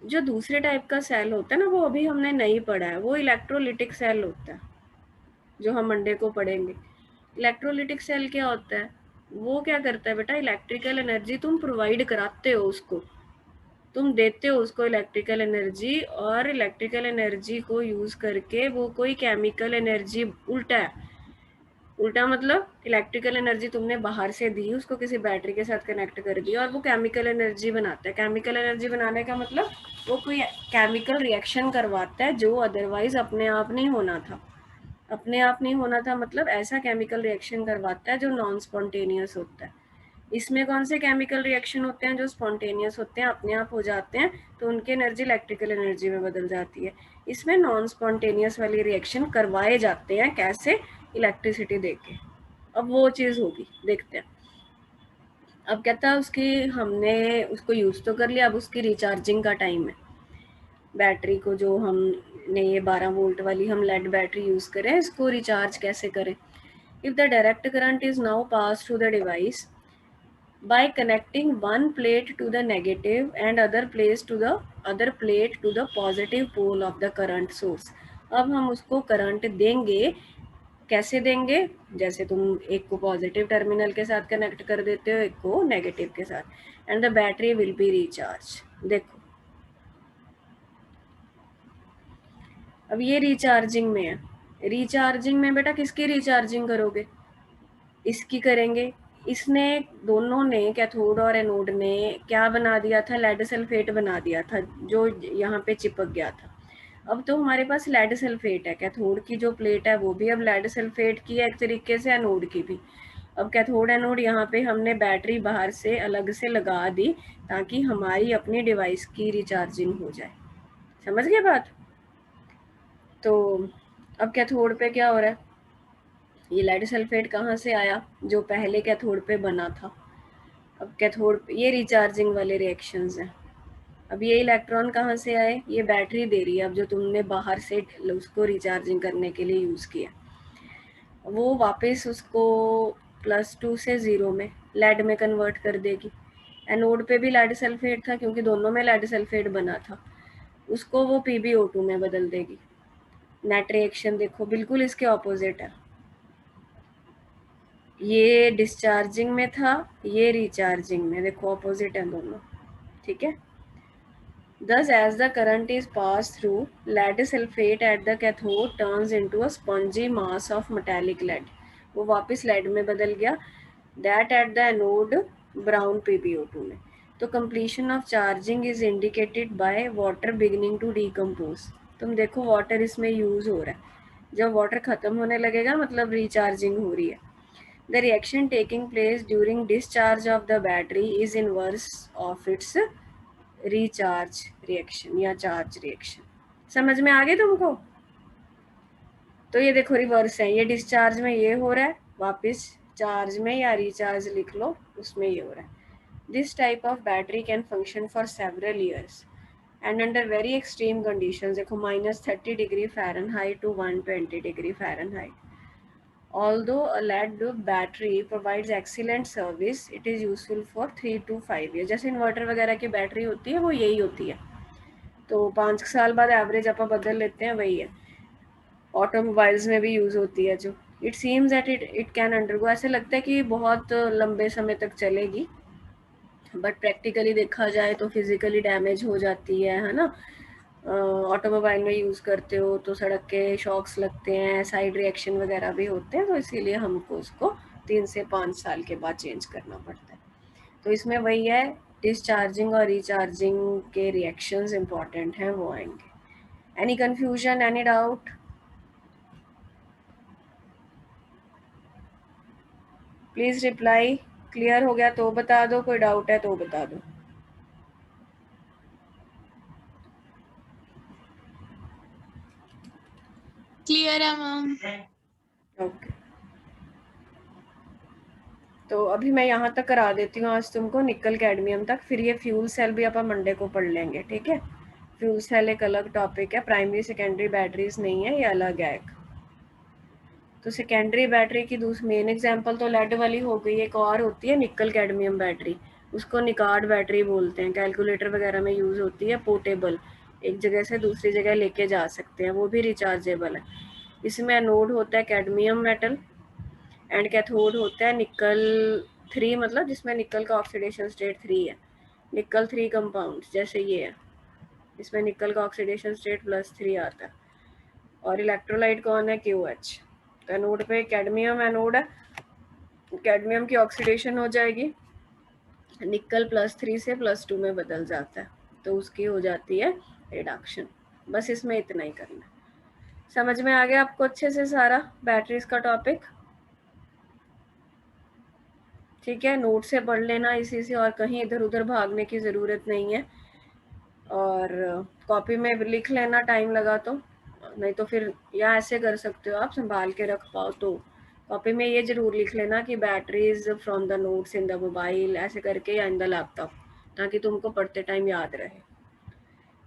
जो दूसरे टाइप का सेल होता है ना, वो अभी हमने नहीं पढ़ा है, वो इलेक्ट्रोलिटिक सेल होता है, जो हम मंडे को पढ़ेंगे। इलेक्ट्रोलिटिक सेल क्या होता है, वो क्या करता है बेटा, इलेक्ट्रिकल एनर्जी तुम प्रोवाइड कराते हो उसको, तुम देते हो उसको इलेक्ट्रिकल एनर्जी, और इलेक्ट्रिकल एनर्जी को यूज करके वो कोई केमिकल एनर्जी, उल्टा है, उल्टा मतलब इलेक्ट्रिकल एनर्जी तुमने बाहर से दी, उसको किसी बैटरी के साथ कनेक्ट कर दिया और वो केमिकल एनर्जी बनाता है। केमिकल एनर्जी बनाने का मतलब वो कोई केमिकल रिएक्शन करवाता है जो अदरवाइज अपने आप नहीं होना था। अपने आप नहीं होना था मतलब ऐसा केमिकल रिएक्शन करवाता है जो नॉन स्पॉन्टेनियस होता है। इसमें कौन से केमिकल रिएक्शन होते हैं जो स्पॉन्टेनियस होते हैं, अपने आप हो जाते हैं, तो उनकी एनर्जी इलेक्ट्रिकल एनर्जी में बदल जाती है। इसमें नॉन स्पॉन्टेनियस वाली रिएक्शन करवाए जाते हैं, कैसे, इलेक्ट्रिसिटी देके। अब वो चीज़ होगी, देखते हैं। अब कहता है उसकी हमने उसको यूज़ तो कर लिया, अब उसकी रिचार्जिंग का टाइम है। बैटरी को जो हमने ये 12 वोल्ट वाली हम लेड बैटरी यूज़ करें, इसको रिचार्ज कैसे करें? If the direct current is now pass through the device by connecting one plate to the negative and other plate to the positive pole of the current source। अब हम उसको current देंगे, कैसे देंगे? जैसे तुम एक को पॉजिटिव टर्मिनल के साथ कनेक्ट कर देते हो, एक को नेगेटिव के साथ, and the battery will be recharge. देखो अब ये रिचार्जिंग में है। रिचार्जिंग में बेटा किसकी रिचार्जिंग करोगे? इसकी करेंगे। इसने दोनों ने, कैथोड और एनोड ने क्या बना दिया था? लेड सल्फेट बना दिया था, जो यहाँ पे चिपक गया था। अब तो हमारे पास लेड सल्फेट है, कैथोड की जो प्लेट है वो भी अब लेड सल्फेट की है एक तरीके से, एनोड की भी। अब कैथोड एनोड यहाँ पे हमने बैटरी बाहर से अलग से लगा दी ताकि हमारी अपनी डिवाइस की रिचार्जिंग हो जाए। समझ गए बात? तो अब कैथोड पे क्या हो रहा है? ये लेड सल्फेट कहाँ से आया? जो पहले कैथोड पे बना था। अब कैथोड ये रिचार्जिंग वाले रिएक्शंस हैं। अब ये इलेक्ट्रॉन कहाँ से आए? ये बैटरी दे रही है, अब जो तुमने बाहर से उसको रिचार्जिंग करने के लिए यूज़ किया, वो वापस उसको +2 से 0 में लेड में कन्वर्ट कर देगी। एनोड पे भी लेड सल्फेट था क्योंकि दोनों में लेड सल्फेट बना था, उसको वो PbO2 में बदल देगी। नेट रिएक्शन देखो बिल्कुल इसके ऑपोजिट है। ये डिस्चार्जिंग में था, ये रिचार्जिंग में, देखो ऑपोजिट है दोनों। ठीक है। Thus, as the current is passed through, lead sulfate at the cathode turns into a spongy mass of metallic lead। वो वापस lead में बदल गया। That at the anode brown PbO2 में। तो completion of charging is indicated by water beginning to decompose। तुम देखो water इसमें use हो रहा है। जब water खत्म होने लगेगा मतलब recharging हो रही है। The reaction taking place during discharge of the battery is inverse of its recharge reaction या charge reaction। समझ में आ गए तुमको? तो ये देखो रिवर्स है, ये डिस्चार्ज में ये हो रहा है, वापस चार्ज में या रिचार्ज लिख लो उसमें ये हो रहा है। This type of battery can function for several years and under very extreme conditions, देखो -30°F to 120°F। Although a lead battery provides excellent service, it is useful for 3 to 5 years। जैसे inverter वगैरह की battery होती है वो यही होती है, तो 5 साल बाद एवरेज आप बदल लेते हैं, वही है। ऑटोमोबाइल्स में भी यूज़ होती है जो। It seems that it can undergo, ऐसे लगता है कि बहुत लंबे समय तक चलेगी, बट प्रैक्टिकली देखा जाए तो फिजिकली डैमेज हो जाती है ना। ऑटोमोबाइल में यूज़ करते हो तो सड़क के शॉक्स लगते हैं, साइड रिएक्शन वगैरह भी होते हैं, तो इसीलिए हमको उसको 3 से 5 साल के बाद चेंज करना पड़ता है। तो इसमें वही है, डिस्चार्जिंग और रिचार्जिंग के रिएक्शंस इंपॉर्टेंट हैं, वो आएंगे। Any confusion, any doubt? Please reply. Clear हो गया तो बता दो, कोई डाउट है तो बता दो। क्लियर है मैम। ओके, तो अभी मैं यहाँ तक करा देती हूँ आज तुमको, निकल कैडमियम तक। फिर ये फ्यूल सेल भी अपन मंडे को पढ़ लेंगे, ठीक है। फ्यूल सेल एक अलग टॉपिक है, प्राइमरी सेकेंडरी बैटरीज नहीं है, ये अलग है एक। तो सेकेंडरी बैटरी की दूसरी मेन एग्जांपल तो लेड वाली हो गई, एक और होती है निकल कैडमियम बैटरी, उसको निकार्ड बैटरी बोलते हैं, कैलकुलेटर वगैरह में यूज़ होती है, पोर्टेबल, एक जगह से दूसरी जगह लेके जा सकते हैं, वो भी रिचार्जेबल है। इसमें एनोड होता है कैडमियम मेटल एंड कैथोड होता है निकल 3, मतलब जिसमें निकल का ऑक्सीडेशन स्टेट 3 है, निकल 3 कंपाउंड जैसे ये है, इसमें निकल का ऑक्सीडेशन स्टेट +3 आता है। और इलेक्ट्रोलाइट कौन है? QH। तो एनोड पे कैडमियम एनोड है, कैडमियम की ऑक्सीडेशन हो जाएगी, निकल +3 से +2 में बदल जाता है, तो उसकी हो जाती है रिडक्शन। बस इसमें इतना ही करना है। समझ में आ गया आपको अच्छे से सारा बैटरीज का टॉपिक? ठीक है, नोट से पढ़ लेना इसी से, और कहीं इधर उधर भागने की ज़रूरत नहीं है, और कॉपी में लिख लेना टाइम लगा तो, नहीं तो फिर या ऐसे कर सकते हो आप, संभाल के रख पाओ तो कॉपी में ये जरूर लिख लेना कि batteries from the notes in the mobile, ऐसे करके, या इन द लैपटॉप, ताकि तुमको पढ़ते टाइम याद रहे।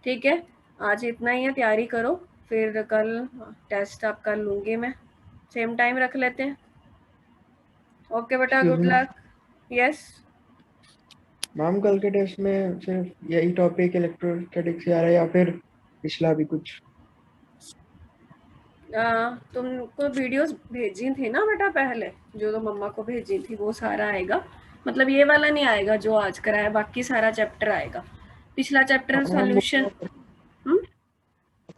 ठीक है, आज इतना ही है, तैयारी करो, फिर कल टेस्ट आप कर लूँगी मैं, सेम टाइम रख लेते हैं। ओके बेटा, गुड लक। यस मैम कल के टेस्ट में सिर्फ यही टॉपिक इलेक्ट्रोस्टैटिक्स आ रहा है या फिर पिछला भी कुछ? तुमको वीडियोस भेजी थी ना बेटा पहले, जो मम्मा को भेजी थी, वो सारा आएगा। मतलब ये वाला नहीं आएगा जो आज कराया, बाकी सारा चैप्टर आएगा। पिछला चैप्टर सॉल्यूशन,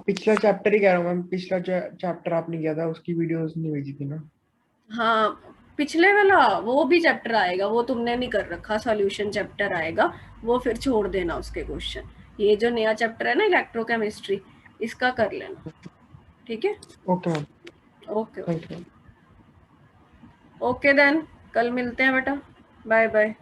पिछला चैप्टर ही कह रहा हूँ मैम, पिछला चैप्टर आपने किया था उसकी वीडियोस नहीं भेजी थी ना? हाँ पिछले वाला वो भी चैप्टर आएगा, वो तुमने नहीं कर रखा, सॉल्यूशन चैप्टर आएगा, वो फिर छोड़ देना उसके क्वेश्चन। ये जो नया चैप्टर है ना इलेक्ट्रोकेमिस्ट्री, इसका कर लेना। ठीक है, okay ma'am, okay thank you. Okay then, कल मिलते हैं बेटा, बाय बाय।